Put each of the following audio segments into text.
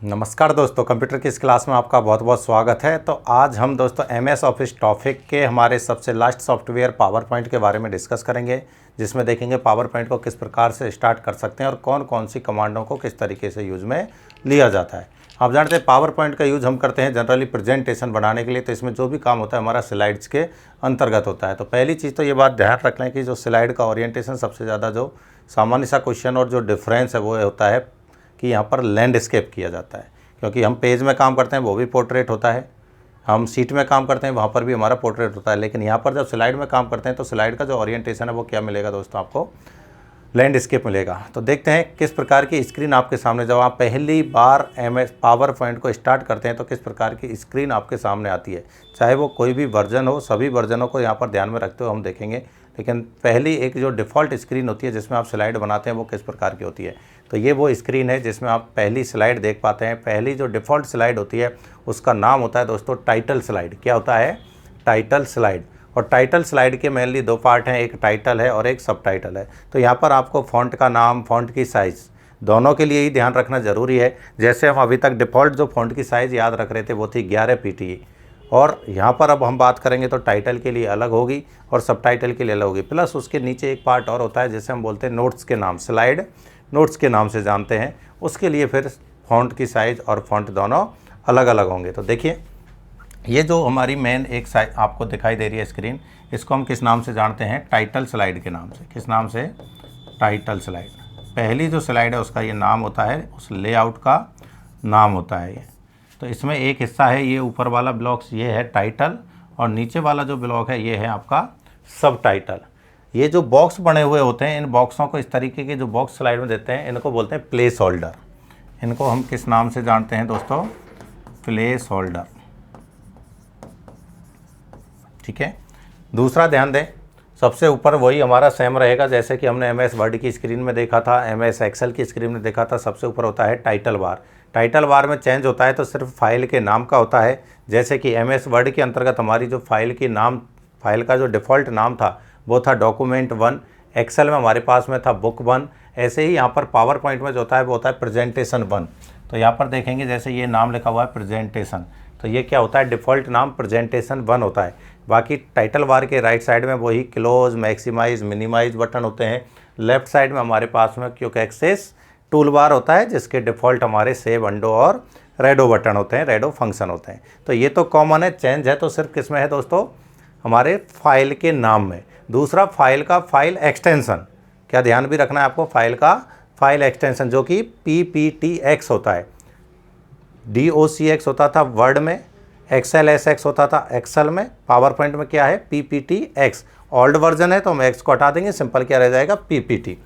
नमस्कार दोस्तों, कंप्यूटर की इस क्लास में आपका बहुत बहुत स्वागत है। तो आज हम दोस्तों एमएस ऑफिस टॉपिक के हमारे सबसे लास्ट सॉफ्टवेयर पावर पॉइंट के बारे में डिस्कस करेंगे, जिसमें देखेंगे पावर पॉइंट को किस प्रकार से स्टार्ट कर सकते हैं और कौन कौन सी कमांडों को किस तरीके से यूज़ में लिया जाता है। आप जानते हैं पावर पॉइंट का यूज़ हम करते हैं जनरली प्रेजेंटेशन बनाने के लिए, तो इसमें जो भी काम होता है हमारा स्लाइड्स के अंतर्गत होता है। तो पहली चीज़ तो ये बात ध्यान रख लें कि जो स्लाइड का ओरिएंटेशन सबसे ज़्यादा जो सामान्य सा क्वेश्चन और जो डिफरेंस है वो होता है कि यहाँ पर लैंडस्केप किया जाता है, क्योंकि हम पेज में काम करते हैं वो भी पोर्ट्रेट होता है, हम सीट में काम करते हैं वहाँ पर भी हमारा पोर्ट्रेट होता है। लेकिन यहाँ पर जब स्लाइड में काम करते हैं तो स्लाइड का जो ओरिएंटेशन है वो क्या मिलेगा दोस्तों, आपको लैंडस्केप मिलेगा। तो देखते हैं किस प्रकार की स्क्रीन आपके सामने, जब आप पहली बार एमएस पावर पॉइंट को स्टार्ट करते हैं तो किस प्रकार की स्क्रीन आपके सामने आती है। चाहे वो कोई भी वर्जन हो, सभी वर्जनों को यहाँ पर ध्यान में रखते हुए हम देखेंगे। लेकिन पहली एक जो डिफ़ॉल्ट स्क्रीन होती है जिसमें आप स्लाइड बनाते हैं वो किस प्रकार की होती है। तो ये वो स्क्रीन है जिसमें आप पहली स्लाइड देख पाते हैं। पहली जो डिफ़ॉल्ट स्लाइड होती है उसका नाम होता है दोस्तों टाइटल स्लाइड। क्या होता है? Title slide. और टाइटल स्लाइड के मेनली दो पार्ट हैं, एक टाइटल है और एक सब टाइटल है। तो यहाँ पर आपको फ़ॉन्ट का नाम, फ़ॉन्ट की साइज़ दोनों के लिए ही ध्यान रखना ज़रूरी है। जैसे हम अभी तक डिफ़ॉल्ट जो फ़ॉन्ट की साइज़ याद रख रहे थे वो थी 11 PTE, और यहाँ पर अब हम बात करेंगे तो टाइटल के लिए अलग होगी और सब टाइटल के लिए अलग होगी। प्लस उसके नीचे एक पार्ट और होता है जिसे हम बोलते हैं नोट्स के नाम, स्लाइड नोट्स के नाम से जानते हैं। उसके लिए फिर फ़ॉन्ट की साइज़ और फ़ॉन्ट दोनों अलग अलग होंगे। तो देखिए, ये जो हमारी मेन एक साइड आपको दिखाई दे रही है स्क्रीन, इसको हम किस नाम से जानते हैं? टाइटल स्लाइड के नाम से। किस नाम से? Title slide. पहली जो स्लाइड है उसका ये नाम होता है, उस लेआउट का नाम होता है ये। तो इसमें एक हिस्सा है, ये ऊपर वाला ब्लॉक्स ये है टाइटल, और नीचे वाला जो ब्लॉक है ये है आपका सब टाइटल। ये जो बॉक्स बने हुए होते हैं, इन बॉक्सों को, इस तरीके के जो बॉक्स स्लाइड में देते हैं, इनको बोलते हैं प्लेस होल्डर। इनको हम किस नाम से जानते हैं दोस्तों? Place holder. ठीक है। दूसरा ध्यान दें, सबसे ऊपर वही हमारा सेम रहेगा जैसे कि हमने एमएस वर्ड की स्क्रीन में देखा था, एमएस एक्सेल की स्क्रीन में देखा था। सबसे ऊपर होता है टाइटल बार। टाइटल बार में चेंज होता है तो सिर्फ फाइल के नाम का होता है। जैसे कि एमएस वर्ड के अंतर्गत हमारी जो फाइल का जो डिफ़ॉल्ट नाम था वो था डॉक्यूमेंट 1, एक्सेल में हमारे पास में था बुक 1। ऐसे ही यहाँ पर पावर पॉइंट में जो होता है वो होता है प्रेजेंटेशन 1। तो यहाँ पर देखेंगे जैसे ये नाम लिखा हुआ है प्रेजेंटेशन, तो ये क्या होता है? डिफ़ॉल्ट नाम प्रेजेंटेशन 1 होता है। बाकी टाइटल बार के राइट साइड में वही क्लोज, मैक्सिमाइज, मिनिमाइज बटन होते हैं। लेफ़्ट साइड में हमारे पास में क्विक एक्सेस टूल बार होता है जिसके डिफ़ॉल्ट हमारे सेव, अंडो और रेडो बटन होते हैं, रेडो फंक्शन होते हैं। तो ये तो कॉमन है। चेंज है तो सिर्फ किस में है दोस्तों? हमारे फाइल के नाम में। दूसरा फाइल का फाइल एक्सटेंशन, क्या ध्यान भी रखना है आपको? फाइल का फाइल एक्सटेंशन जो कि PPTX होता है। DOCX होता था वर्ड में, XLSX होता था एक्सेल में, पावर पॉइंट में क्या है? PPTX। ओल्ड वर्जन है तो हम X को हटा देंगे, सिंपल क्या रह जाएगा? PPT।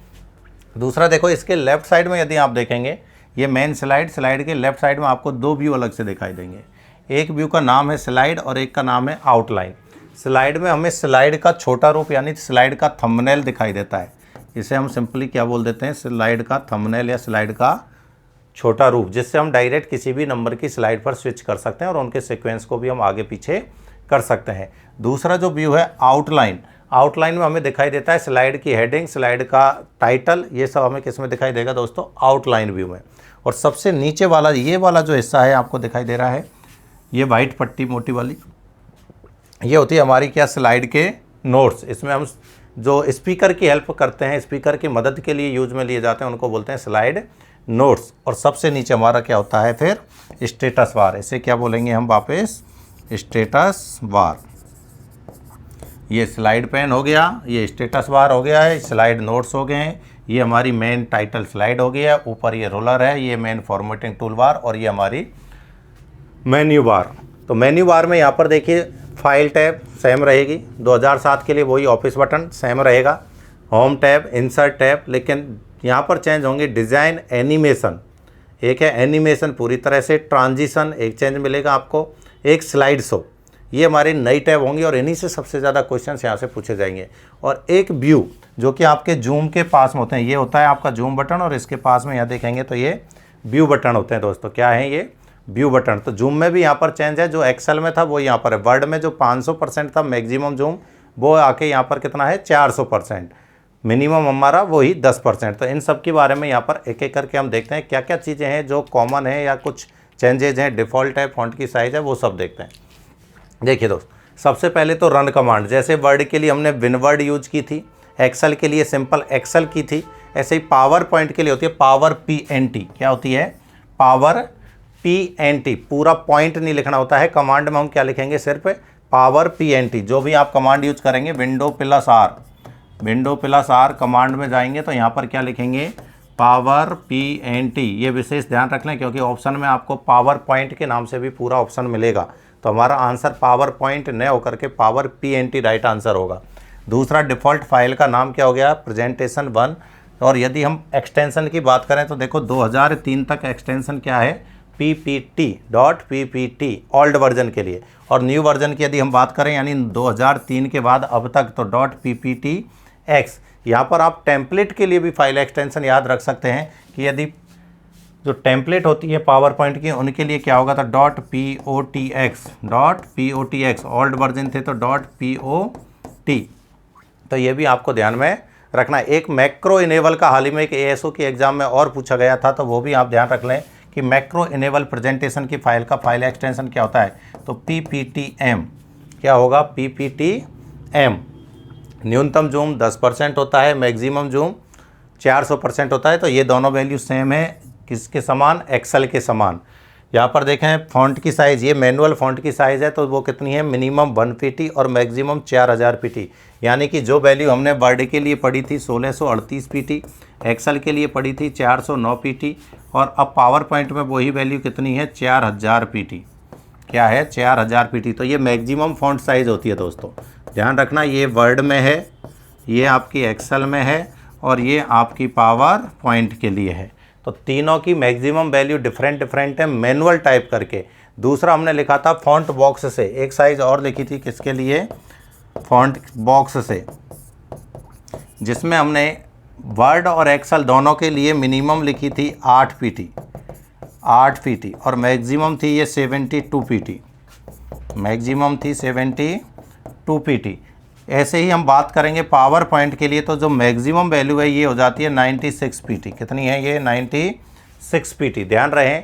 दूसरा देखो, इसके लेफ्ट साइड में यदि आप देखेंगे, ये मेन स्लाइड के लेफ्ट साइड में आपको दो व्यू अलग से दिखाई देंगे। एक व्यू का नाम है स्लाइड और एक का नाम है आउटलाइन। स्लाइड में हमें स्लाइड का छोटा रूप यानी स्लाइड का थंबनेल दिखाई देता है। इसे हम सिंपली क्या बोल देते हैं? स्लाइड का थंबनेल या स्लाइड का छोटा रूप, जिससे हम डायरेक्ट किसी भी नंबर की स्लाइड पर स्विच कर सकते हैं और उनके सीक्वेंस को भी हम आगे पीछे कर सकते हैं। दूसरा जो व्यू है आउटलाइन, आउटलाइन में हमें दिखाई देता है स्लाइड की हेडिंग, स्लाइड का टाइटल, ये सब हमें किस में दिखाई देगा दोस्तों? आउटलाइन व्यू में। और सबसे नीचे वाला ये वाला जो हिस्सा है आपको दिखाई दे रहा है, ये वाइट पट्टी मोटी वाली, ये होती है हमारी क्या? स्लाइड के नोट्स। इसमें हम जो स्पीकर की हेल्प करते हैं, स्पीकर की मदद के लिए यूज में लिए जाते हैं, उनको बोलते हैं स्लाइड नोट्स। और सबसे नीचे हमारा क्या होता है फिर? Status bar. इसे क्या बोलेंगे हम वापस? Status bar. ये स्लाइड पैन हो गया, ये स्टेटस बार हो गया है, स्लाइड नोट्स हो गए हैं, ये हमारी मेन टाइटल स्लाइड हो गया है, ऊपर ये रोलर है, ये मेन फॉर्मेटिंग टूल बार, और ये हमारी मेन्यू बार। तो मेन्यू बार में यहाँ पर देखिए फाइल टैब सेम रहेगी, 2007 के लिए वही ऑफिस बटन सेम रहेगा, होम टैब, इंसर्ट टैब, लेकिन यहाँ पर चेंज होंगे डिज़ाइन, एनिमेशन। एक है एनिमेशन पूरी तरह से, ट्रांजिशन एक चेंज मिलेगा आपको, एक स्लाइड शो। ये हमारी नई टैब होंगी और इन्हीं से सबसे ज़्यादा क्वेश्चंस यहाँ से पूछे जाएंगे। और एक व्यू जो कि आपके जूम के पास में होते हैं, ये होता है आपका जूम बटन, और इसके पास में यहाँ देखेंगे तो ये व्यू बटन होते हैं दोस्तों। क्या है ये? View button. तो जूम में भी यहाँ पर चेंज है, जो एक्सेल में था वो यहाँ पर है। वर्ड में जो 500% था मैक्सिमम जूम, वो आके यहाँ पर कितना है? 400%। मिनिमम हमारा वही 10%। तो इन सब के बारे में यहाँ पर एक एक करके हम देखते हैं क्या क्या चीज़ें हैं जो कॉमन है या कुछ चेंजेज हैं, डिफ़ॉल्ट है, फ़ॉन्ट की साइज़ है, वो सब देखते हैं। देखिए दोस्त, सबसे पहले तो रन कमांड, जैसे वर्ड के लिए हमने विनवर्ड यूज की थी, एक्सेल के लिए सिंपल एक्सेल की थी, ऐसे ही पावर पॉइंट के लिए होती है पावर PNT। क्या होती है? Power PNT। पूरा पॉइंट नहीं लिखना होता है, कमांड में हम क्या लिखेंगे? सिर्फ पावर PNT। जो भी आप कमांड यूज करेंगे, विंडो प्लस आर कमांड में जाएंगे तो यहाँ पर क्या लिखेंगे? Power PNT। ये विशेष ध्यान रख लें क्योंकि ऑप्शन में आपको पावर पॉइंट के नाम से भी पूरा ऑप्शन मिलेगा। तो हमारा आंसर पावर पॉइंट न होकर के पावर PNT राइट आंसर होगा। दूसरा, डिफ़ॉल्ट फाइल का नाम क्या हो गया? प्रेजेंटेशन 1। और यदि हम एक्सटेंशन की बात करें तो देखो 2003 तक एक्सटेंशन क्या है? PPT ओल्ड वर्जन के लिए। और न्यू वर्जन की यदि हम बात करें यानी 2003 के बाद अब तक तो .PPTX। यहाँ पर आप टेम्पलेट के लिए भी फाइल एक्सटेंशन याद रख सकते हैं कि यदि जो टेम्पलेट होती है पावर पॉइंट की उनके लिए क्या होगा? तो .POTX ओल्ड वर्जन थे तो .POT। तो ये भी आपको ध्यान में रखना है। एक मैक्रो इनेबल का हाल ही में एक ASO की एग्जाम में और पूछा गया था, तो वो भी आप ध्यान रख लें कि मैक्रो इनेबल प्रेजेंटेशन की फाइल का फाइल एक्सटेंशन क्या होता है? तो PPTM। क्या होगा? PPTM। न्यूनतम जूम 10% होता है, मैक्सिमम जूम 400% होता है। तो ये दोनों वैल्यू सेम है, किसके समान? एक्सेल के समान। यहाँ पर देखें फ़ॉन्ट की साइज़, ये मैनुअल फ़ॉन्ट की साइज़ है तो वो कितनी है? मिनिमम 1 PT और मैक्सिमम 4000 PT। यानी कि जो वैल्यू हमने वर्ड के लिए पढ़ी थी 1638 PT, एक्सेल के लिए पढ़ी थी 409 PT, और अब पावर पॉइंट में वही वैल्यू कितनी है? 4000 PT। क्या है? 4000 PT। तो ये मैक्सिमम फ़ॉन्ट साइज़ होती है दोस्तों, ध्यान रखना। ये वर्ड में है, ये आपकी एक्सेल में है, और ये आपकी पावर पॉइंट के लिए है। तो तीनों की मैक्सिमम वैल्यू डिफरेंट है मैनुअल टाइप करके। दूसरा हमने लिखा था फ़ॉन्ट बॉक्स से, एक साइज़ और लिखी थी किसके लिए? फ़ॉन्ट बॉक्स से, जिसमें हमने वर्ड और एक्सेल दोनों के लिए मिनिमम लिखी थी 8 PT और मैक्सिमम थी ये 72 PT। मैक्सिमम थी 72 PT। ऐसे ही हम बात करेंगे पावर पॉइंट के लिए, तो जो मैक्सिमम वैल्यू है ये हो जाती है 96 PT। कितनी है ये? 96 PT। ध्यान रहे,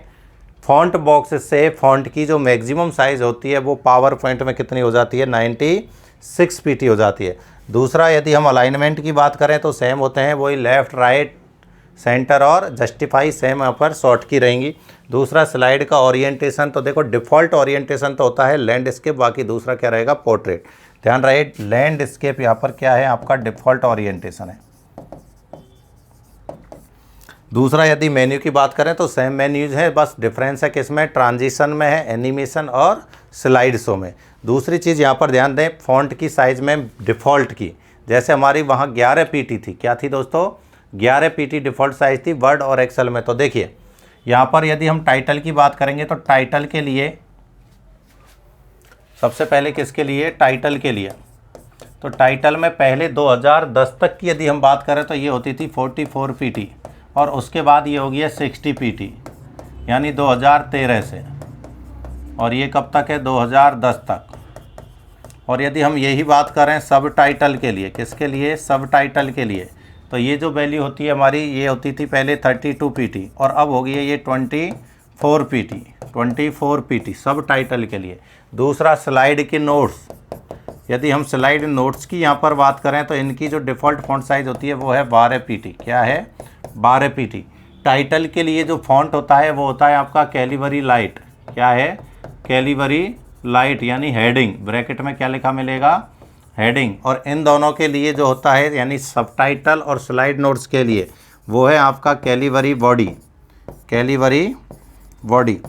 फ़ॉन्ट बॉक्स से फ़ॉन्ट की जो मैक्सिमम साइज़ होती है वो पावर पॉइंट में कितनी हो जाती है? 96 PT हो जाती है। दूसरा, यदि हम अलाइनमेंट की बात करें तो सेम होते हैं, वही लेफ़्ट, राइट, सेंटर और जस्टिफाई सेम यहाँ पर शॉर्ट की रहेंगी। दूसरा, स्लाइड का ओरिएंटेशन, तो देखो डिफ़ॉल्ट ओरिएंटेशन तो होता है लैंडस्केप, बाकी दूसरा क्या रहेगा? पोर्ट्रेट। ध्यान रहे, लैंडस्केप यहाँ पर क्या है? आपका डिफ़ॉल्ट ओरिएंटेशन है। दूसरा, यदि मेन्यू की बात करें तो सेम मेन्यूज है, बस डिफरेंस है किसमें? ट्रांजिशन में है, एनिमेशन और स्लाइड शो में। दूसरी चीज़ यहाँ पर ध्यान दें, फ़ॉन्ट की साइज़ में डिफ़ॉल्ट की, जैसे हमारी वहाँ 11 PT थी। क्या थी दोस्तों? 11 PT डिफ़ॉल्ट साइज़ थी वर्ड और एक्सेल में। तो देखिए यहाँ पर यदि हम टाइटल की बात करेंगे तो टाइटल के लिए सबसे पहले किसके लिए? टाइटल के लिए। तो टाइटल में पहले 2010 तक की यदि हम बात करें तो ये होती थी 44 PT, और उसके बाद ये हो गया 60 PT, यानी 2013 से, और ये कब तक है? 2010 तक। और यदि हम यही बात करें सब टाइटल के लिए, किसके लिए? सब टाइटल के लिए, तो ये जो वैल्यू होती है हमारी, ये होती थी पहले 32 PT और अब हो गई है ये 24 PT सब टाइटल के लिए। दूसरा, स्लाइड के नोट्स, यदि हम स्लाइड नोट्स की यहाँ पर बात करें तो इनकी जो डिफ़ॉल्ट फ़ॉन्ट साइज़ होती है वो है 12 PT। क्या है? 12 PT। टाइटल के लिए जो फ़ॉन्ट होता है वो होता है आपका कैलिबरी लाइट। क्या है? कैलिबरी लाइट, यानी हेडिंग, ब्रैकेट में क्या लिखा मिलेगा? हेडिंग। और इन दोनों के लिए जो होता है यानी सबटाइटल और स्लाइड नोट्स के लिए वो है आपका कैलिबरी बॉडी।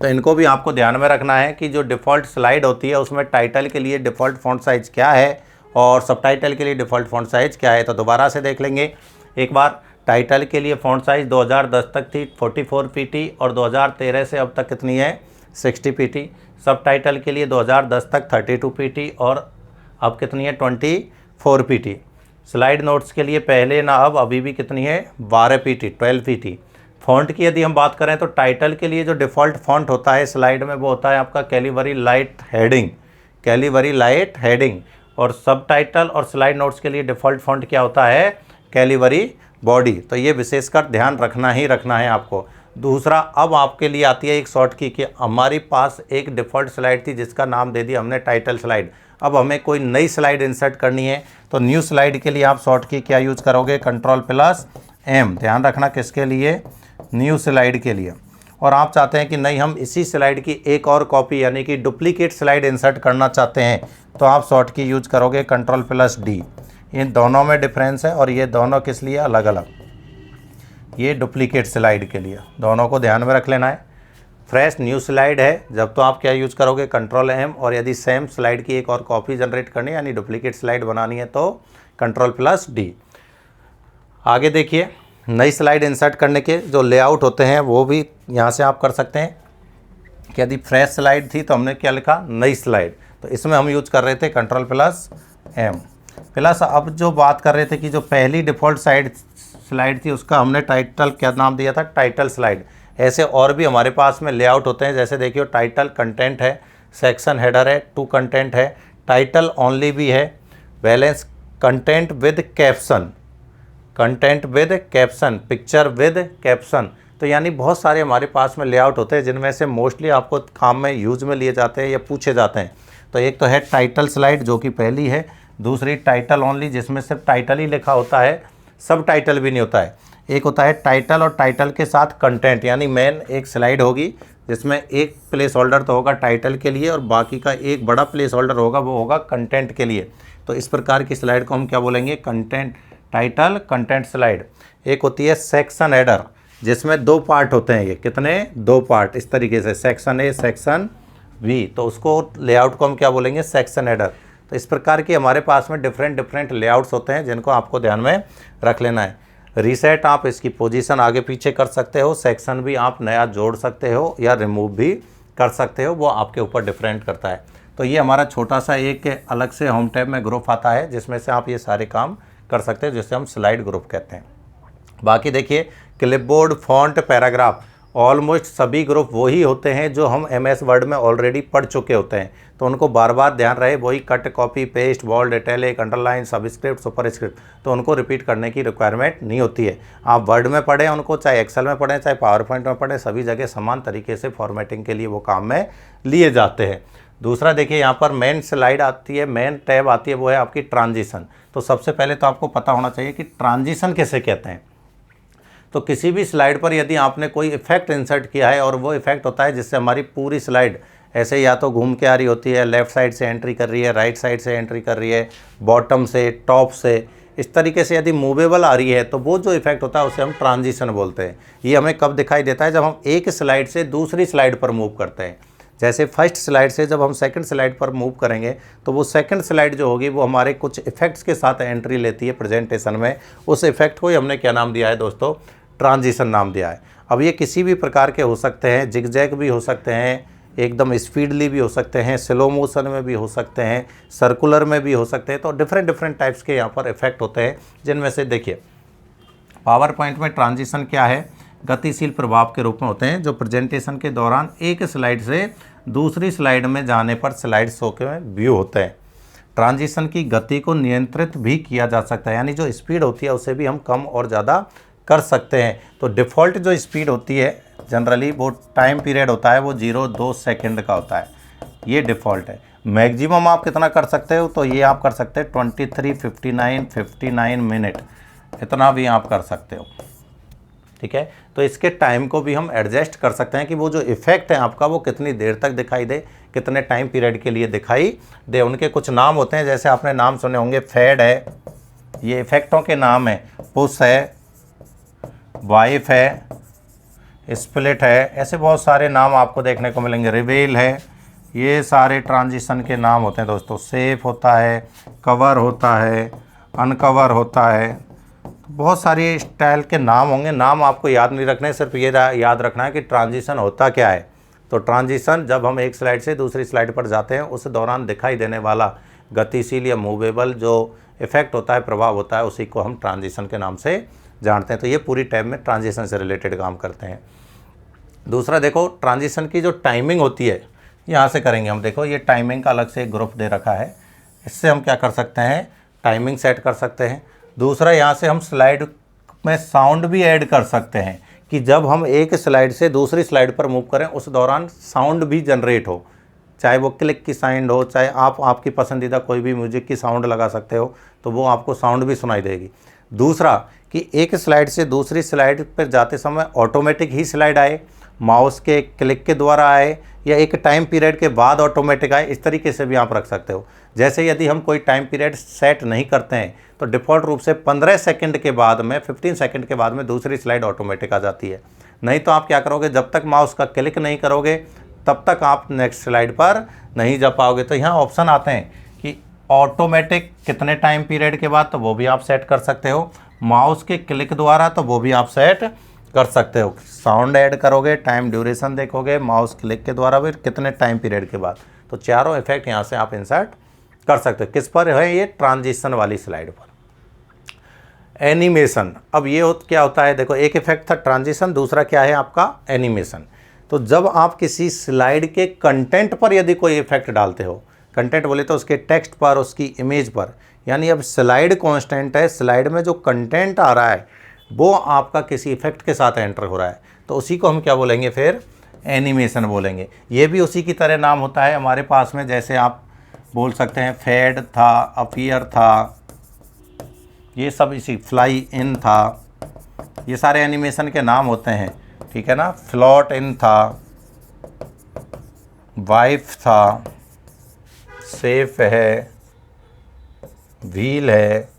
तो इनको भी आपको ध्यान में रखना है कि जो डिफ़ॉल्ट स्लाइड होती है उसमें टाइटल के लिए डिफ़ॉल्ट फ़ॉन्ट साइज़ क्या है और सबटाइटल के लिए डिफ़ॉल्ट फ़ॉन्ट साइज़ क्या है। तो दोबारा से देख लेंगे एक बार। टाइटल के लिए फ़ॉन्ट साइज़ 2010 तक थी 44 PT और 2013 से अब तक कितनी है? 60 PT। सब टाइटल के लिए 2010 तक 32 PT और अब कितनी है? 24 PT। स्लाइड नोट्स के लिए पहले ना अब अभी भी कितनी है? 12 PT, 12 PT। फ़ॉन्ट की यदि हम बात करें तो टाइटल के लिए जो डिफ़ॉल्ट फ़ॉन्ट होता है स्लाइड में वो होता है आपका कैलिबरी लाइट हेडिंग। और सब टाइटल और स्लाइड नोट्स के लिए डिफ़ॉल्ट फॉन्ट क्या होता है, कैलिबरी बॉडी। तो ये विशेषकर ध्यान रखना ही रखना है आपको। दूसरा, अब आपके लिए आती है एक शॉर्ट की कि हमारे पास एक डिफ़ॉल्ट स्लाइड थी जिसका नाम दे दिया हमने टाइटल स्लाइड। अब हमें कोई नई स्लाइड इंसर्ट करनी है तो न्यू स्लाइड के लिए आप शॉर्ट की क्या यूज़ करोगे, Ctrl+M। ध्यान रखना किसके लिए, न्यू स्लाइड के लिए। और आप चाहते हैं कि नहीं हम इसी स्लाइड की एक और कॉपी यानी कि डुप्लीकेट स्लाइड इंसर्ट करना चाहते हैं तो आप शॉर्ट की यूज करोगे Ctrl+D। इन दोनों में डिफरेंस है और ये दोनों किस लिए अलग अलग, ये डुप्लीकेट स्लाइड के लिए, दोनों को ध्यान में रख लेना है। फ्रेश न्यू स्लाइड है जब तो आप क्या यूज़ करोगे Ctrl+M, और यदि सेम स्लाइड की एक और कॉपी जनरेट करनी है यानी डुप्लीकेट स्लाइड बनानी है तो Ctrl+D। आगे देखिए, नई स्लाइड इंसर्ट करने के जो लेआउट होते हैं वो भी यहाँ से आप कर सकते हैं कि यदि फ्रेश स्लाइड थी तो हमने क्या लिखा, नई स्लाइड, तो इसमें हम यूज कर रहे थे Ctrl+M। प्लस अब जो बात कर रहे थे कि जो पहली डिफ़ॉल्ट स्लाइड थी उसका हमने टाइटल क्या नाम दिया था, टाइटल स्लाइड। ऐसे और भी हमारे पास में लेआउट होते हैं, जैसे देखिए टाइटल कंटेंट है, सेक्शन हेडर है, टू कंटेंट है, टाइटल ओनली भी है, balance content with caption, content with caption, picture with caption. तो यानी बहुत सारे हमारे पास में लेआउट होते हैं जिनमें से मोस्टली आपको काम में यूज में लिए जाते हैं या पूछे जाते हैं। तो एक तो है टाइटल स्लाइड जो कि पहली है, दूसरी टाइटल ओनली जिसमें सिर्फ टाइटल ही लिखा होता है, सब टाइटल भी नहीं होता है। एक होता है टाइटल और टाइटल के साथ कंटेंट, यानी मेन एक स्लाइड होगी जिसमें एक प्लेस होल्डर तो होगा टाइटल के लिए और बाकी का एक बड़ा प्लेस होल्डर होगा वो होगा कंटेंट के लिए। तो इस प्रकार की स्लाइड को हम क्या बोलेंगे, कंटेंट, टाइटल कंटेंट स्लाइड। एक होती है सेक्शन हेडर जिसमें दो पार्ट होते हैं, ये कितने, दो पार्ट, इस तरीके से सेक्शन ए सेक्शन बी, तो उसको लेआउट को हम क्या बोलेंगे, सेक्शन हेडर। तो इस प्रकार की हमारे पास में डिफरेंट लेआउट्स होते हैं जिनको आपको ध्यान में रख लेना है। रीसेट आप इसकी पोजीशन आगे पीछे कर सकते हो, सेक्शन भी आप नया जोड़ सकते हो या रिमूव भी कर सकते हो, वो आपके ऊपर डिफरेंट करता है। तो ये हमारा छोटा सा एक अलग से होम टैब में ग्रुप आता है जिसमें से आप ये सारे काम कर सकते हैं, जिसे हम स्लाइड ग्रुप कहते हैं। बाकी देखिए क्लिपबोर्ड, फॉन्ट, पैराग्राफ, ऑलमोस्ट सभी ग्रुप वही होते हैं जो हम MS वर्ड में ऑलरेडी पढ़ चुके होते हैं, तो उनको बार बार ध्यान रहे, वही cut, copy, paste, bold, italic, underline, subscript, superscript, तो उनको रिपीट करने की रिक्वायरमेंट नहीं होती है। आप वर्ड में पढ़ें उनको, चाहे एक्सेल में पढ़ें चाहे पावर पॉइंट में पढ़ें, सभी जगह समान तरीके से फॉर्मेटिंग के लिए वो काम में लिए जाते हैं। दूसरा देखिए यहाँ पर मेन स्लाइड आती है, मेन टैब आती है, वो है आपकी ट्रांजिशन। तो सबसे पहले तो आपको पता होना चाहिए कि ट्रांजिशन किसे कहते हैं। तो किसी भी स्लाइड पर यदि आपने कोई इफेक्ट इंसर्ट किया है और वो इफेक्ट होता है जिससे हमारी पूरी स्लाइड ऐसे या तो घूम के आ रही होती है, लेफ़्ट साइड से एंट्री कर रही है, राइट साइड से एंट्री कर रही है, बॉटम से, टॉप से, इस तरीके से यदि मूवेबल आ रही है तो वो जो इफेक्ट होता है उसे हम ट्रांजिशन बोलते हैं। ये हमें कब दिखाई देता है, जब हम एक स्लाइड से दूसरी स्लाइड पर मूव करते हैं। जैसे फर्स्ट स्लाइड से जब हम सेकंड स्लाइड पर मूव करेंगे तो वो सेकंड स्लाइड जो होगी वो हमारे कुछ इफेक्ट्स के साथ एंट्री लेती है प्रेजेंटेशन में, उस इफेक्ट को ही हमने क्या नाम दिया है दोस्तों, ट्रांजिशन नाम दिया है। अब ये किसी भी प्रकार के हो सकते हैं, जिगजैग भी हो सकते हैं, एकदम स्पीडली भी हो सकते हैं, स्लो मोशन में भी हो सकते हैं, सर्कुलर में भी हो सकते हैं। तो डिफरेंट टाइप्स के यहाँ पर इफेक्ट होते हैं, जिनमें से देखिए पावर पॉइंट में ट्रांजिशन क्या है, गतिशील प्रभाव के रूप में होते हैं जो प्रेजेंटेशन के दौरान एक स्लाइड से दूसरी स्लाइड में जाने पर स्लाइड शो के व्यू होते हैं। ट्रांजिशन की गति को नियंत्रित भी किया जा सकता है, यानी जो स्पीड होती है उसे भी हम कम और ज़्यादा कर सकते हैं। तो डिफ़ॉल्ट जो स्पीड होती है जनरली वो टाइम पीरियड होता है वो 0-2 सेकंड का होता है, ये डिफ़ॉल्ट है। मैक्सिमम आप कितना कर सकते हो, तो ये आप कर सकते हैं 23, 59 मिनट, इतना भी आप कर सकते हो, ठीक है। तो इसके टाइम को भी हम एडजस्ट कर सकते हैं कि वो जो इफेक्ट है आपका वो कितनी देर तक दिखाई दे, कितने टाइम पीरियड के लिए दिखाई दे। उनके कुछ नाम होते हैं, जैसे आपने नाम सुने होंगे, फेड है, ये इफेक्टों के नाम है, पुश है, वाइफ है, स्प्लिट है, ऐसे बहुत सारे नाम आपको देखने को मिलेंगे, रिवेल है, ये सारे ट्रांजिशन के नाम होते हैं दोस्तों। सेफ होता है, कवर होता है, अनकवर होता है, बहुत सारी स्टाइल के नाम होंगे। नाम आपको याद नहीं रखने, सिर्फ ये याद रखना है कि ट्रांजिशन होता क्या है। तो ट्रांजिशन जब हम एक स्लाइड से दूसरी स्लाइड पर जाते हैं उस दौरान दिखाई देने वाला गतिशील या मूवेबल जो इफेक्ट होता है, प्रभाव होता है, उसी को हम ट्रांजिशन के नाम से जानते हैं। तो ये पूरी टैब में ट्रांजिशन से रिलेटेड काम करते हैं। दूसरा देखो, ट्रांजिशन की जो टाइमिंग होती है यहाँ से करेंगे हम। देखो ये टाइमिंग का अलग से एक ग्रुप दे रखा है, इससे हम क्या कर सकते हैं, टाइमिंग सेट कर सकते हैं। दूसरा, यहाँ से हम स्लाइड में साउंड भी ऐड कर सकते हैं कि जब हम एक स्लाइड से दूसरी स्लाइड पर मूव करें उस दौरान साउंड भी जनरेट हो, चाहे वो क्लिक की साउंड हो, चाहे आप आपकी पसंदीदा कोई भी म्यूजिक की साउंड लगा सकते हो तो वो आपको साउंड भी सुनाई देगी। दूसरा कि एक स्लाइड से दूसरी स्लाइड पर जाते समय ऑटोमेटिक ही स्लाइड आए, माउस के क्लिक के द्वारा आए, या एक टाइम पीरियड के बाद ऑटोमेटिक आए, इस तरीके से भी आप रख सकते हो। जैसे यदि हम कोई टाइम पीरियड सेट नहीं करते हैं तो डिफ़ॉल्ट रूप से 15 सेकंड के बाद में 15 सेकंड के बाद में दूसरी स्लाइड ऑटोमेटिक आ जाती है। नहीं तो आप क्या करोगे, जब तक माउस का क्लिक नहीं करोगे तब तक आप नेक्स्ट स्लाइड पर नहीं जा पाओगे। तो यहाँ ऑप्शन आते हैं कि ऑटोमेटिक कितने टाइम पीरियड के बाद, तो वो भी आप सेट कर सकते हो। माउस के क्लिक द्वारा, तो वो भी आप सेट कर सकते हो। साउंड ऐड करोगे, टाइम ड्यूरेशन देखोगे, माउस क्लिक के द्वारा भी कितने टाइम पीरियड के बाद, तो चारों इफेक्ट यहाँ से आप इंसर्ट कर सकते हो। किस पर है ये, ट्रांजिशन वाली स्लाइड पर। एनिमेशन, अब ये क्या होता है, देखो एक इफेक्ट था ट्रांजिशन, दूसरा क्या है आपका एनिमेशन। तो जब आप किसी स्लाइड के कंटेंट पर यदि कोई इफेक्ट डालते हो, कंटेंट बोले तो उसके टेक्स्ट पर, उसकी इमेज पर, यानी अब स्लाइड कांस्टेंट है, स्लाइड में जो कंटेंट आ रहा है वो आपका किसी इफेक्ट के साथ एंटर हो रहा है, तो उसी को हम क्या बोलेंगे फिर, एनिमेशन बोलेंगे। ये भी उसी की तरह नाम होता है हमारे पास में, जैसे आप बोल सकते हैं फेड था, अपीयर था, ये सब इसी, फ्लाई इन था, ये सारे एनिमेशन के नाम होते हैं, ठीक है ना। फ्लोट इन था, वाइफ था, सेफ है, व्हील है,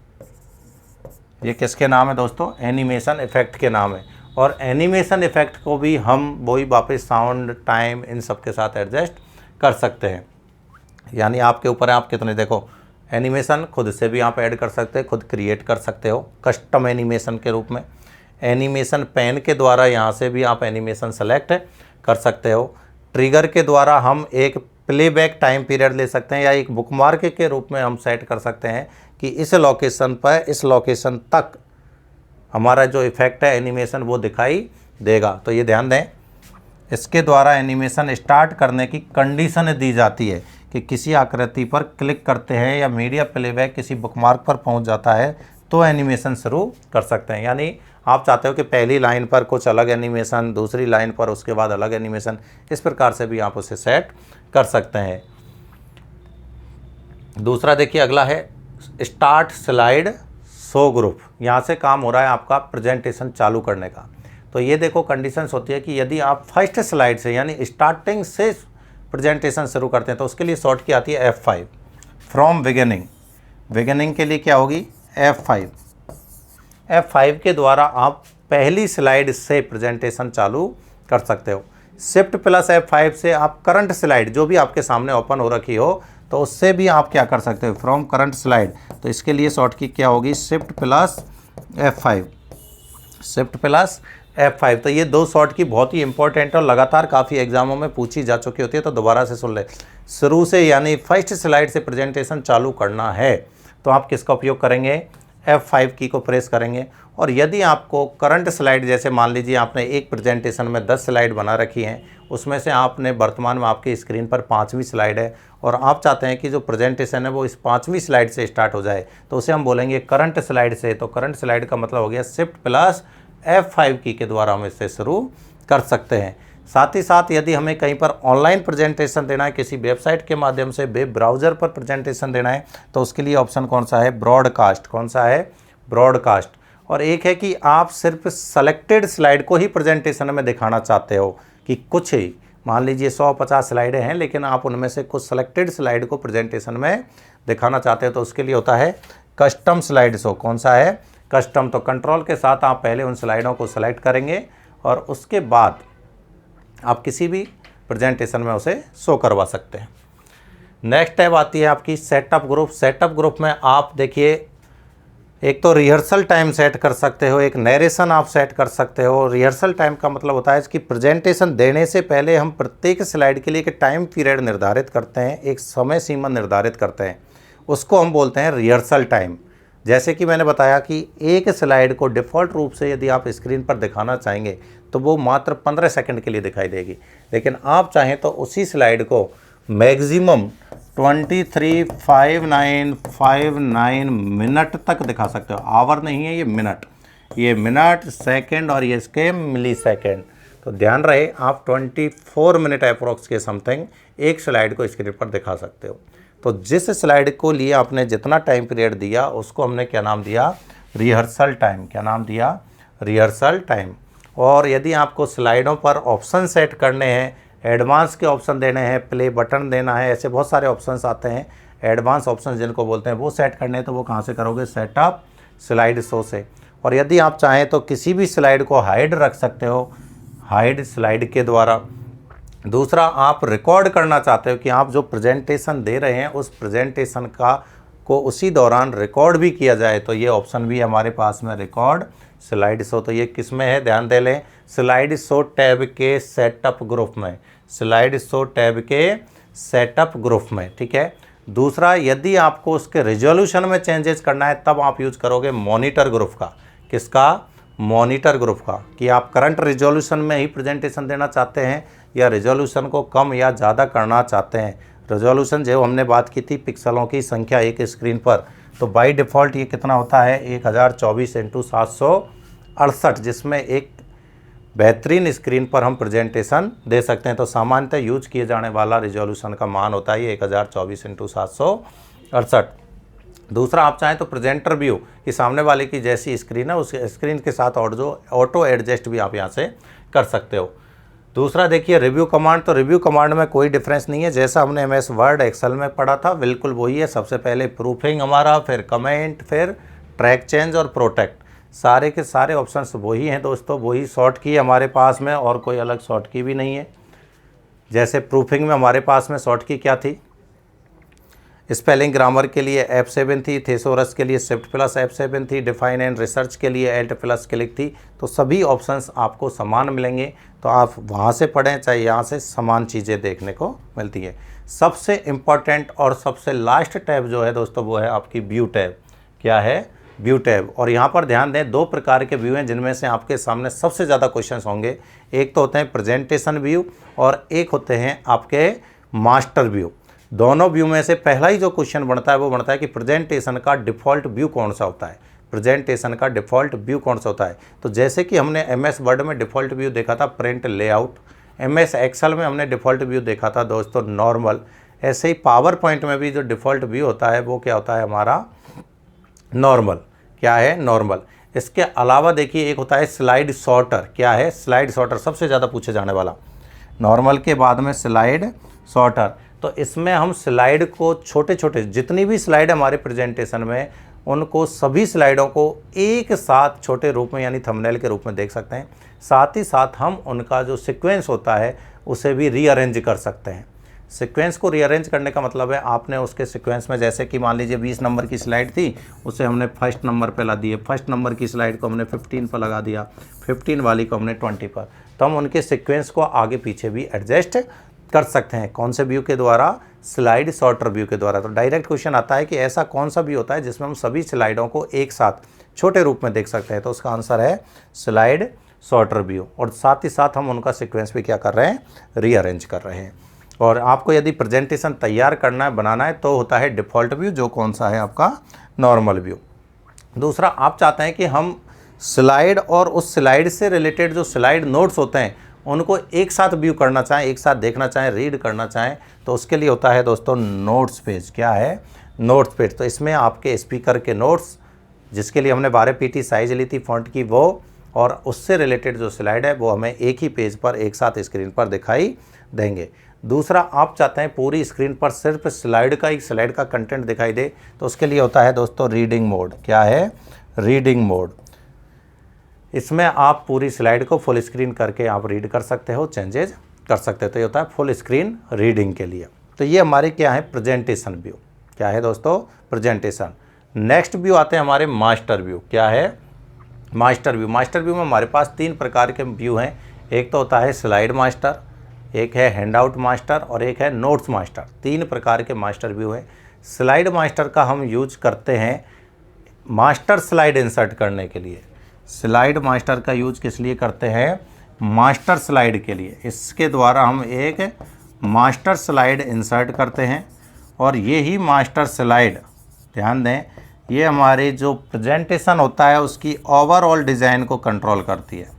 ये किसके नाम है दोस्तों, एनिमेशन इफेक्ट के नाम है। और एनिमेशन इफेक्ट को भी हम वही वापस साउंड, टाइम, इन सब के साथ एडजस्ट कर सकते हैं। यानी आपके ऊपर है आप कितने, देखो एनिमेशन खुद से भी आप ऐड कर सकते हैं, खुद क्रिएट कर सकते हो कस्टम एनिमेशन के रूप में। एनिमेशन पेन के द्वारा यहाँ से भी आप एनिमेशन सेलेक्ट कर सकते हो। ट्रिगर के द्वारा हम एक प्लेबैक टाइम पीरियड ले सकते हैं, या एक बुकमार्क के रूप में हम सेट कर सकते हैं कि इस लोकेशन पर, इस लोकेशन तक हमारा जो इफेक्ट है एनिमेशन वो दिखाई देगा। तो ये ध्यान दें, इसके द्वारा एनिमेशन स्टार्ट करने की कंडीशन दी जाती है कि किसी आकृति पर क्लिक करते हैं या मीडिया प्लेबैक किसी बुकमार्क पर पहुंच जाता है तो एनिमेशन शुरू कर सकते हैं। यानी आप चाहते हो कि पहली लाइन पर कुछ अलग एनिमेशन, दूसरी लाइन पर उसके बाद अलग एनिमेशन, इस प्रकार से भी आप उसे सेट कर सकते हैं। दूसरा देखिए, अगला है स्टार्ट स्लाइड शो ग्रुप। यहाँ से काम हो रहा है आपका प्रेजेंटेशन चालू करने का। तो ये देखो कंडीशंस होती है कि यदि आप फर्स्ट स्लाइड से यानी स्टार्टिंग से प्रेजेंटेशन शुरू करते हैं तो उसके लिए शॉर्ट की आती है F5। फ्रॉम बिगिनिंग, बिगिनिंग के लिए क्या होगी, F5। F5 के द्वारा आप पहली स्लाइड से प्रेजेंटेशन चालू कर सकते हो। शिफ्ट प्लस F5 से आप करंट स्लाइड जो भी आपके सामने ओपन हो रखी हो तो उससे भी आप क्या कर सकते हो, फ्रॉम करंट स्लाइड। तो इसके लिए शॉर्ट की क्या होगी, shift plus F5, shift plus F5। तो ये दो शॉर्ट की बहुत ही इंपॉर्टेंट और लगातार काफ़ी एग्जामों में पूछी जा चुकी होती है, तो दोबारा से सुन ले। शुरू से यानी फर्स्ट स्लाइड से प्रेजेंटेशन चालू करना है तो आप किसका उपयोग करेंगे, F5 की को प्रेस करेंगे। और यदि आपको करंट स्लाइड, जैसे मान लीजिए आपने एक प्रेजेंटेशन में 10 स्लाइड बना रखी हैं, उसमें से आपने वर्तमान में आपकी स्क्रीन पर 5वीं स्लाइड है और आप चाहते हैं कि जो प्रेजेंटेशन है वो इस 5वीं स्लाइड से स्टार्ट हो जाए, तो उसे हम बोलेंगे करंट स्लाइड से। तो करंट स्लाइड का मतलब हो गया शिफ्ट प्लस F5 की के द्वारा हम इससे शुरू कर सकते हैं। साथ ही साथ यदि हमें कहीं पर ऑनलाइन प्रेजेंटेशन देना है, किसी वेबसाइट के माध्यम से वेब ब्राउज़र पर प्रेजेंटेशन देना है, तो उसके लिए ऑप्शन कौन सा है, ब्रॉडकास्ट। कौन सा है, ब्रॉडकास्ट। और एक है कि आप सिर्फ सेलेक्टेड स्लाइड को ही प्रेजेंटेशन में दिखाना चाहते हो कि कुछ ही, मान लीजिए 150 स्लाइडें हैं लेकिन आप उनमें से कुछ सेलेक्टेड स्लाइड को प्रेजेंटेशन में दिखाना चाहते हो, तो उसके लिए होता है कस्टम स्लाइड शो। कौन सा है, कस्टम। तो कंट्रोल के साथ आप पहले उन स्लाइडों को सेलेक्ट करेंगे और उसके बाद आप किसी भी प्रेजेंटेशन में उसे शो करवा सकते हैं। नेक्स्ट टैब आती है आपकी सेटअप ग्रुप। सेटअप ग्रुप में आप देखिए, एक तो रिहर्सल टाइम सेट कर सकते हो, एक नरेशन आप सेट कर सकते हो। रिहर्सल टाइम का मतलब होता है कि प्रेजेंटेशन देने से पहले हम प्रत्येक स्लाइड के लिए एक टाइम पीरियड निर्धारित करते हैं, एक समय सीमा निर्धारित करते हैं, उसको हम बोलते हैं रिहर्सल टाइम। जैसे कि मैंने बताया कि एक स्लाइड को डिफ़ॉल्ट रूप से यदि आप स्क्रीन पर दिखाना चाहेंगे तो वो मात्र 15 सेकंड के लिए दिखाई देगी, लेकिन आप चाहें तो उसी स्लाइड को मैक्सिमम 235959 मिनट तक दिखा सकते हो। आवर नहीं है, ये मिनट सेकंड और ये इसके मिली सेकेंड। तो ध्यान रहे आप 24 मिनट अप्रोक्स के समथिंग एक स्लाइड को स्क्रीन पर दिखा सकते हो। तो जिस स्लाइड को लिए आपने जितना टाइम पीरियड दिया उसको हमने क्या नाम दिया, रिहर्सल टाइम। क्या नाम दिया, रिहर्सल टाइम। और यदि आपको स्लाइडों पर ऑप्शन सेट करने हैं, एडवांस के ऑप्शन देने हैं, प्ले बटन देना है, ऐसे बहुत सारे ऑप्शंस आते हैं एडवांस ऑप्शन जिनको बोलते हैं, वो सेट करने हैं तो वो कहाँ से करोगे, सेटअप स्लाइड शो से। और यदि आप चाहें तो किसी भी स्लाइड को हाइड रख सकते हो, हाइड स्लाइड के द्वारा। दूसरा, आप रिकॉर्ड करना चाहते हो कि आप जो प्रेजेंटेशन दे रहे हैं उस प्रेजेंटेशन को उसी दौरान रिकॉर्ड भी किया जाए, तो ये ऑप्शन भी हमारे पास में, रिकॉर्ड स्लाइड शो। तो ये किस में है, ध्यान दे लें, स्लाइड शो टैब के सेटअप ग्रुप में, स्लाइड शो टैब के सेटअप ग्रुप में, ठीक है। दूसरा, यदि आपको उसके रिजोल्यूशन में चेंजेस करना है तब आप यूज करोगे मॉनिटर ग्रुप का। किसका, मॉनिटर ग्रुप का, कि आप करंट रिजोल्यूशन में ही प्रेजेंटेशन देना चाहते हैं या रिजोल्यूशन को कम या ज़्यादा करना चाहते हैं। रिजोल्यूशन जो हमने बात की थी पिक्सलों की संख्या एक स्क्रीन पर, तो बाय डिफ़ॉल्ट ये कितना होता है, 1024x768, जिसमें एक बेहतरीन स्क्रीन पर हम प्रेजेंटेशन दे सकते हैं। तो सामान्यतः यूज किए जाने वाला रिजोल्यूशन का मान होता है ये 1024x768। दूसरा, आप चाहें तो प्रेजेंटर व्यू कि सामने वाले की जैसी स्क्रीन है उस स्क्रीन के साथ और जो ऑटो एडजस्ट भी आप यहाँ से कर सकते हो। दूसरा देखिए रिव्यू कमांड, तो रिव्यू कमांड में कोई डिफरेंस नहीं है, जैसा हमने एमएस वर्ड एक्सेल में पढ़ा था बिल्कुल वही है। सबसे पहले प्रूफिंग हमारा, फिर कमेंट, फिर ट्रैक चेंज और प्रोटेक्ट, सारे के सारे ऑप्शंस वही हैं दोस्तों। वही शॉर्ट की हमारे पास में, और कोई अलग शॉर्ट की भी नहीं है। जैसे प्रूफिंग में हमारे पास में शॉर्ट की क्या थी, स्पेलिंग ग्रामर के लिए F7 थी, थेसोरस के लिए शिफ्ट प्लस F7 थी, डिफाइन एंड रिसर्च के लिए एल्ट प्लस क्लिक थी। तो सभी ऑप्शंस आपको समान मिलेंगे, तो आप वहाँ से पढ़ें चाहे यहाँ से, समान चीज़ें देखने को मिलती है। सबसे इम्पॉर्टेंट और सबसे लास्ट टैब जो है दोस्तों वो है आपकी व्यू टैब। क्या है, व्यू टैब। और यहाँ पर ध्यान दें, दो प्रकार के व्यू हैं जिनमें से आपके सामने सबसे ज़्यादा क्वेश्चन होंगे। एक तो होते हैं प्रेजेंटेशन व्यू और एक होते हैं आपके मास्टर व्यू। दोनों व्यू में से पहला ही जो क्वेश्चन बनता है वो बनता है कि प्रेजेंटेशन का डिफ़ॉल्ट व्यू कौन सा होता है, प्रेजेंटेशन का डिफ़ॉल्ट व्यू कौन सा होता है। तो जैसे कि हमने एमएस वर्ड में डिफ़ॉल्ट व्यू देखा था प्रिंट लेआउट, एमएस एक्सेल में हमने डिफ़ॉल्ट व्यू देखा था दोस्तों नॉर्मल, ऐसे ही पावर पॉइंट में भी जो डिफ़ॉल्ट व्यू होता है वो क्या होता है हमारा, नॉर्मल। क्या है, नॉर्मल। इसके अलावा देखिए एक होता है स्लाइड शॉर्टर। क्या है, स्लाइड शॉर्टर, सबसे ज़्यादा पूछे जाने वाला, नॉर्मल के बाद में स्लाइड शॉर्टर। तो इसमें हम स्लाइड को छोटे छोटे, जितनी भी स्लाइड हमारे प्रेजेंटेशन में, उनको सभी स्लाइडों को एक साथ छोटे रूप में यानी थंबनेल के रूप में देख सकते हैं। साथ ही साथ हम उनका जो सीक्वेंस होता है उसे भी रीअरेंज कर सकते हैं। सीक्वेंस को रीअरेंज करने का मतलब है आपने उसके सीक्वेंस में, जैसे कि मान लीजिए 20 नंबर की स्लाइड थी, उसे हमने फर्स्ट नंबर पे ला दिए, फर्स्ट नंबर की स्लाइड को हमने 15 पर लगा दिया, 15 वाली को हमने 20 पर। तो हम उनके सीक्वेंस को आगे पीछे भी एडजस्ट कर सकते हैं। कौन से व्यू के द्वारा, स्लाइड शॉर्टर व्यू के द्वारा। तो डायरेक्ट क्वेश्चन आता है कि ऐसा कौन सा व्यू होता है जिसमें हम सभी स्लाइडों को एक साथ छोटे रूप में देख सकते हैं। तो उसका आंसर है स्लाइड शॉर्टर व्यू। और साथ ही साथ हम उनका सीक्वेंस भी क्या कर रहे हैं, रीअरेंज कर रहे हैं। और आपको यदि प्रेजेंटेशन तैयार करना है, बनाना है, तो होता है डिफ़ॉल्ट व्यू, जो कौन सा है आपका, नॉर्मल व्यू। दूसरा, आप चाहते हैं कि हम स्लाइड और उस स्लाइड से रिलेटेड जो स्लाइड नोट्स होते हैं उनको एक साथ व्यू करना चाहें, एक साथ देखना चाहें, रीड करना चाहें, तो उसके लिए होता है दोस्तों नोट्स पेज। क्या है, नोट्स पेज। तो इसमें आपके स्पीकर के नोट्स, जिसके लिए हमने 12 पीटी साइज ली थी फ़ॉन्ट की, वो और उससे रिलेटेड जो स्लाइड है वो हमें एक ही पेज पर एक साथ स्क्रीन पर दिखाई देंगे। दूसरा, आप चाहते हैं पूरी स्क्रीन पर सिर्फ स्लाइड का कंटेंट दिखाई दे, तो उसके लिए होता है दोस्तों रीडिंग मोड। क्या है, रीडिंग मोड। इसमें आप पूरी स्लाइड को फुल स्क्रीन करके आप रीड कर सकते हो, चेंजेज कर सकते हो। तो ये होता है फुल स्क्रीन रीडिंग के लिए। तो ये हमारे क्या है, प्रेजेंटेशन व्यू। क्या है दोस्तों, प्रेजेंटेशन। नेक्स्ट व्यू आते हैं हमारे मास्टर व्यू। क्या है, मास्टर व्यू। मास्टर व्यू में हमारे पास 3 प्रकार के व्यू हैं। एक तो होता है स्लाइड मास्टर, एक है हैंडआउट मास्टर और एक है नोट्स मास्टर। 3 प्रकार के मास्टर व्यू हैं। स्लाइड मास्टर का हम यूज करते हैं मास्टर स्लाइड इंसर्ट करने के लिए। स्लाइड मास्टर का यूज किस लिए करते हैं, मास्टर स्लाइड के लिए। इसके द्वारा हम एक मास्टर स्लाइड इंसर्ट करते हैं और ये ही मास्टर स्लाइड, ध्यान दें, ये हमारी जो प्रेजेंटेशन होता है उसकी ओवरऑल डिज़ाइन को कंट्रोल करती है।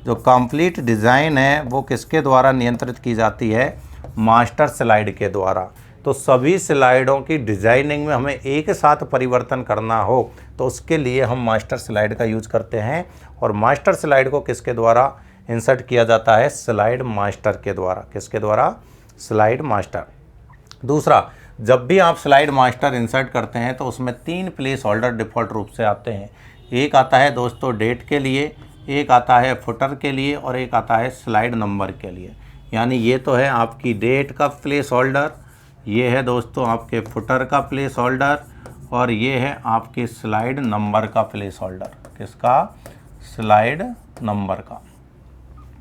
जो कंप्लीट डिज़ाइन है वो किसके द्वारा नियंत्रित की जाती है? मास्टर स्लाइड के द्वारा। तो सभी स्लाइडों की डिज़ाइनिंग में हमें एक साथ परिवर्तन करना हो तो उसके लिए हम मास्टर स्लाइड का यूज़ करते हैं। और मास्टर स्लाइड को किसके द्वारा इंसर्ट किया जाता है? स्लाइड मास्टर के द्वारा। किसके द्वारा? Slide master. दूसरा, जब भी आप स्लाइड मास्टर इंसर्ट करते हैं तो उसमें 3 प्लेस होल्डर डिफ़ॉल्ट रूप से आते हैं। एक आता है दोस्तों डेट के लिए, एक आता है फुटर के लिए और एक आता है स्लाइड नंबर के लिए। यानी ये तो है आपकी डेट का प्लेस होल्डर, ये है दोस्तों आपके फुटर का प्लेस होल्डर और ये है आपके स्लाइड नंबर का प्लेस होल्डर। किसका? स्लाइड नंबर का।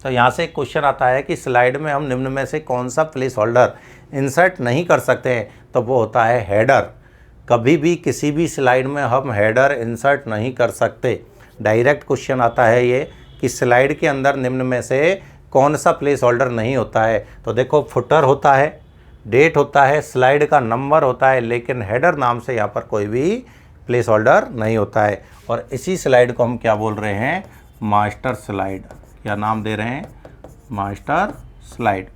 तो यहाँ से एक क्वेश्चन आता है कि स्लाइड में हम निम्न में से कौन सा प्लेस होल्डर इंसर्ट नहीं कर सकते हैं? तो वो होता है हेडर। कभी भी किसी भी स्लाइड में हम हेडर इंसर्ट नहीं कर सकते। डायरेक्ट क्वेश्चन आता है ये कि स्लाइड के अंदर निम्न में से कौन सा प्लेस होल्डर नहीं होता है? तो देखो, फुटर होता है, डेट होता है, स्लाइड का नंबर होता है, लेकिन हेडर नाम से यहाँ पर कोई भी प्लेस होल्डर नहीं होता है। और इसी स्लाइड को हम क्या बोल रहे हैं? Master slide. क्या नाम दे रहे हैं? Master slide.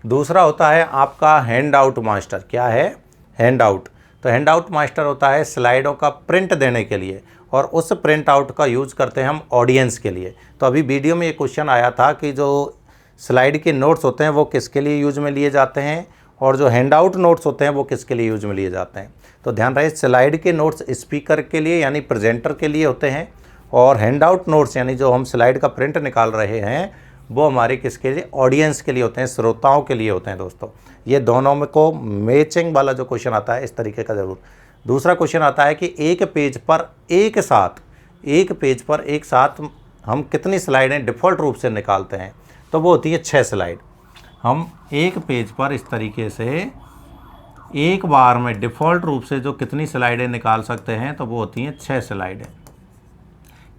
दूसरा होता है आपका हैंड आउट मास्टर। क्या है? Hand out. तो हैंड आउट मास्टर होता है स्लाइडों का प्रिंट देने के लिए और उस प्रिंट आउट का यूज़ करते हैं हम ऑडियंस के लिए। तो अभी वीडियो में ये क्वेश्चन आया था कि जो स्लाइड के नोट्स होते हैं वो किसके लिए यूज में लिए जाते हैं और जो हैंड आउट नोट्स होते हैं वो किसके लिए यूज में लिए जाते हैं। तो ध्यान रहे, स्लाइड के नोट्स स्पीकर के लिए यानी प्रेजेंटर के लिए होते हैं और हैंड आउट नोट्स यानी जो हम स्लाइड का प्रिंट निकाल रहे हैं वो हमारे किसके लिए? ऑडियंस के लिए होते हैं, श्रोताओं के लिए होते हैं दोस्तों। ये दोनों में को मैचिंग वाला जो क्वेश्चन आता है इस तरीके का ज़रूर। दूसरा क्वेश्चन आता है कि एक पेज पर एक साथ हम कितनी स्लाइडें डिफ़ॉल्ट रूप से निकालते हैं? तो वो होती है 6 स्लाइड। हम एक पेज पर इस तरीके से एक बार में डिफ़ॉल्ट रूप से जो कितनी स्लाइडें निकाल सकते हैं तो वो होती हैं 6 स्लाइडें।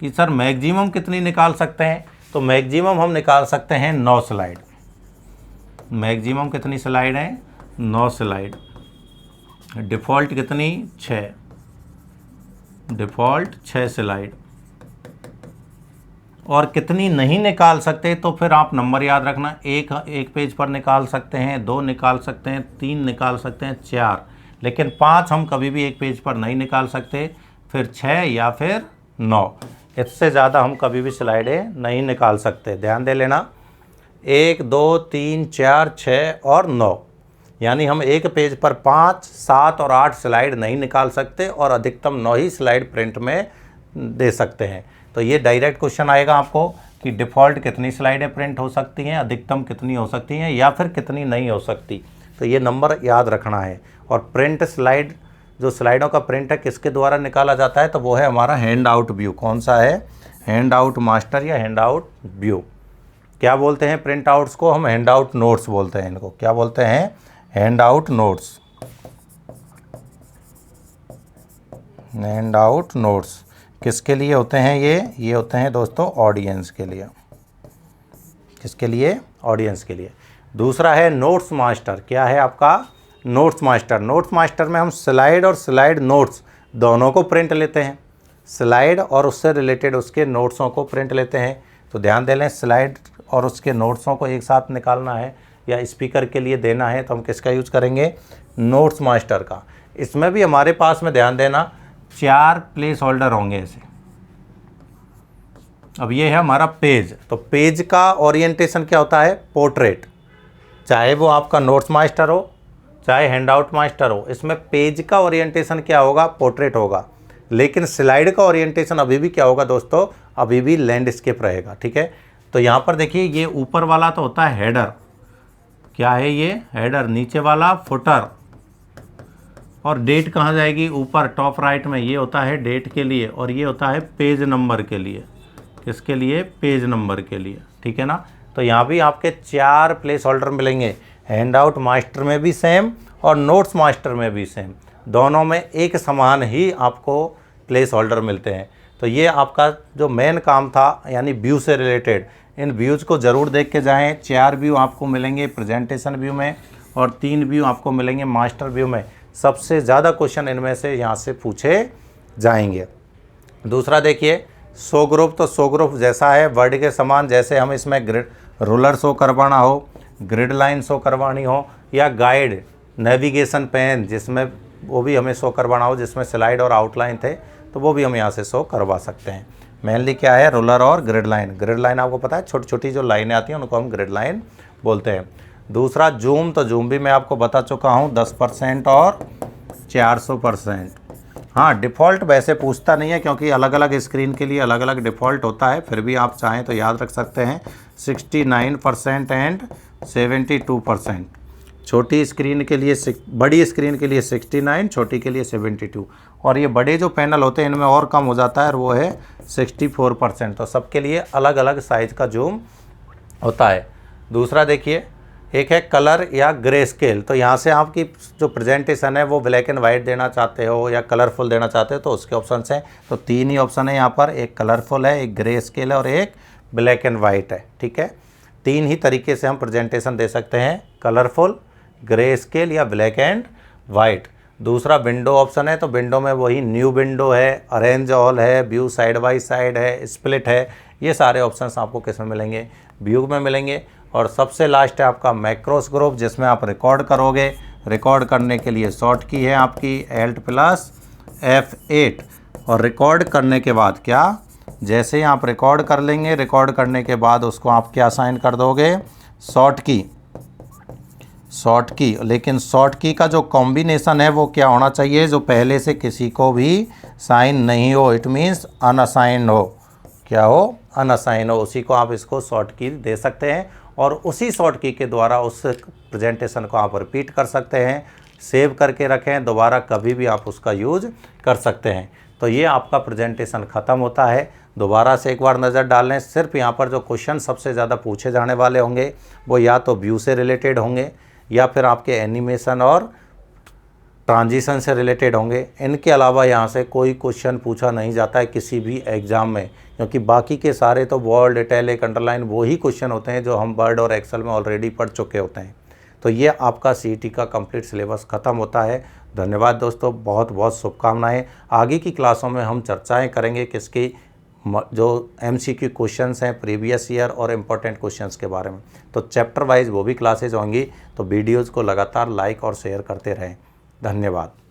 कि सर मैक्सिमम कितनी निकाल सकते हैं? तो मैक्सिमम हम निकाल सकते हैं 9 स्लाइड। मैक्सिमम कितनी स्लाइड है? 9 स्लाइड। डिफ़ॉल्ट कितनी? 6। Default 6 slide. और कितनी नहीं निकाल सकते तो फिर आप नंबर याद रखना, एक पेज पर निकाल सकते हैं, 2 निकाल सकते हैं, 3 निकाल सकते हैं, 4, लेकिन 5 हम कभी भी एक पेज पर नहीं निकाल सकते। फिर 6 या फिर 9, इससे ज़्यादा हम कभी भी स्लाइडें नहीं निकाल सकते। ध्यान दे लेना, 1, 2, 3, 4, 6 और 9, यानी हम एक पेज पर 5, 7 और 8 स्लाइड नहीं निकाल सकते और अधिकतम 9 ही स्लाइड प्रिंट में दे सकते हैं। तो ये डायरेक्ट क्वेश्चन आएगा आपको कि डिफ़ॉल्ट कितनी स्लाइडें प्रिंट हो सकती हैं, अधिकतम कितनी हो सकती हैं या फिर कितनी नहीं हो सकती। तो ये नंबर याद रखना है। और प्रिंट स्लाइड, जो स्लाइडों का प्रिंट है किसके द्वारा निकाला जाता है? तो वो है हमारा हैंड आउट व्यू। कौन सा है? हैंड आउट मास्टर या हैंड आउट व्यू। क्या बोलते हैं प्रिंट आउट्स को? हम हैंड आउट नोट्स बोलते हैं इनको। क्या बोलते हैं? Hand out notes. Hand out notes किसके लिए होते हैं? ये होते हैं दोस्तों ऑडियंस के लिए। किसके लिए? ऑडियंस के लिए। दूसरा है नोट्स मास्टर। क्या है आपका? Notes master. नोट्स मास्टर में हम स्लाइड और स्लाइड नोट्स दोनों को प्रिंट लेते हैं। स्लाइड और उससे रिलेटेड उसके नोट्सों को प्रिंट लेते हैं। तो ध्यान दे लें, स्लाइड और उसके नोट्सों को एक साथ निकालना है या स्पीकर के लिए देना है तो हम किसका यूज़ करेंगे? नोट्स मास्टर का। इसमें भी हमारे पास में ध्यान देना 4 प्लेस होल्डर होंगे ऐसे। अब ये है हमारा पेज। तो पेज का ओरिएंटेशन क्या होता है? पोर्ट्रेट। चाहे वो आपका नोट्स मास्टर हो चाहे हैंड आउट मास्टर हो, इसमें पेज का ओरिएंटेशन क्या होगा? पोर्ट्रेट होगा। लेकिन स्लाइड का ओरिएंटेशन अभी भी क्या होगा दोस्तों? अभी भी लैंडस्केप रहेगा। ठीक है, तो यहाँ पर देखिए, ये ऊपर वाला तो होता है हेडर। क्या है ये? हेडर। नीचे वाला फुटर। और डेट कहाँ जाएगी? ऊपर टॉप राइट में। ये होता है डेट के लिए और ये होता है पेज नंबर के लिए। किसके लिए? पेज नंबर के लिए। ठीक है ना। तो यहाँ भी आपके 4 प्लेस होल्डर मिलेंगे। हैंड आउट मास्टर में भी सेम और नोट्स मास्टर में भी सेम, दोनों में एक समान ही आपको प्लेस होल्डर मिलते हैं। तो ये आपका जो मेन काम था यानी व्यू से रिलेटेड, इन व्यूज़ को ज़रूर देख के जाएँ। 4 व्यू आपको मिलेंगे प्रेजेंटेशन व्यू में और 3 व्यू आपको मिलेंगे मास्टर व्यू में। सबसे ज़्यादा क्वेश्चन इनमें से यहाँ से पूछे जाएंगे। दूसरा देखिए शो ग्रुप, तो शो ग्रुप जैसा है वर्ड के समान, जैसे हम इसमें ग्रिड रूलर शो करवाना हो, ग्रिड लाइन शो करवानी हो, या गाइड नेविगेशन पेन जिसमें वो भी हमें शो करवाना हो, जिसमें स्लाइड और आउटलाइन थे, तो वो भी हम यहाँ से शो करवा सकते हैं। मेनली क्या है, रूलर और ग्रिड लाइन। ग्रिड लाइन आपको पता है छोटी छोटी जो लाइनें आती हैं उनको हम ग्रिड लाइन बोलते हैं। दूसरा जूम, तो जूम भी मैं आपको बता चुका हूँ 10% और 400%। हाँ, डिफ़ॉल्ट वैसे पूछता नहीं है क्योंकि अलग अलग स्क्रीन के लिए अलग अलग डिफ़ॉल्ट होता है, फिर भी आप चाहें तो याद रख सकते हैं 69% एंड 72%। छोटी स्क्रीन के लिए बड़ी स्क्रीन के लिए 69, छोटी के लिए 72, और ये बड़े जो पैनल होते हैं इनमें और कम हो जाता है और वो है 64%। तो सबके लिए अलग अलग साइज़ का जूम होता है। दूसरा देखिए एक है कलर या ग्रे स्केल, तो यहाँ से आपकी जो प्रेजेंटेशन है वो ब्लैक एंड वाइट देना चाहते हो या कलरफुल देना चाहते हो तो उसके ऑप्शन हैं। तो 3 ही ऑप्शन है यहाँ पर, एक कलरफुल है, एक ग्रे स्केल है और एक ब्लैक एंड वाइट है। ठीक है, 3 ही तरीके से हम प्रेजेंटेशन दे सकते हैं, कलरफुल, ग्रे स्केल या ब्लैक एंड वाइट। दूसरा विंडो ऑप्शन है, तो विंडो में वही न्यू विंडो है, अरेंज ऑल है, व्यू साइड बाय साइड है, स्प्लिट है, ये सारे ऑप्शंस आपको किस में मिलेंगे, व्यू में मिलेंगे। और सबसे लास्ट है आपका मैक्रोस ग्रुप, जिसमें आप रिकॉर्ड करोगे। रिकॉर्ड करने के लिए शॉर्ट की है आपकी Alt+F8, और रिकॉर्ड करने के बाद क्या, जैसे ही आप रिकॉर्ड कर लेंगे, रिकॉर्ड करने के बाद उसको आप क्या साइन कर दोगे, शॉर्ट की। लेकिन शॉर्ट की का जो कॉम्बिनेशन है वो क्या होना चाहिए, जो पहले से किसी को भी साइन नहीं हो, इट मीन्स अनअसाइंड हो। क्या हो, अनअसाइन हो, उसी को आप इसको शॉर्ट की दे सकते हैं और उसी शॉर्ट की के द्वारा उस प्रेजेंटेशन को आप रिपीट कर सकते हैं, सेव करके रखें, दोबारा कभी भी आप उसका यूज कर सकते हैं। तो ये आपका प्रेजेंटेशन ख़त्म होता है। दोबारा से एक बार नज़र डाल लें, सिर्फ यहाँ पर जो क्वेश्चन सबसे ज़्यादा पूछे जाने वाले होंगे वो या तो व्यू से रिलेटेड होंगे या फिर आपके एनिमेशन और ट्रांजिशन से रिलेटेड होंगे। इनके अलावा यहाँ से कोई क्वेश्चन पूछा नहीं जाता है किसी भी एग्ज़ाम में, क्योंकि बाकी के सारे तो बोल्ड, इटैलिक, अंडरलाइन वही क्वेश्चन होते हैं जो हम वर्ड और एक्सेल में ऑलरेडी पढ़ चुके होते हैं। तो ये आपका सीईटी का कंप्लीट सिलेबस ख़त्म होता है। धन्यवाद दोस्तों, बहुत बहुत शुभकामनाएं। आगे की क्लासों में हम चर्चाएँ करेंगे किसकी जो MCQ क्वेश्चंस हैं प्रीवियस ईयर और इम्पोर्टेंट क्वेश्चंस के बारे में। तो चैप्टर वाइज वो भी क्लासेज होंगी, तो वीडियोज़ को लगातार लाइक और शेयर करते रहें। धन्यवाद।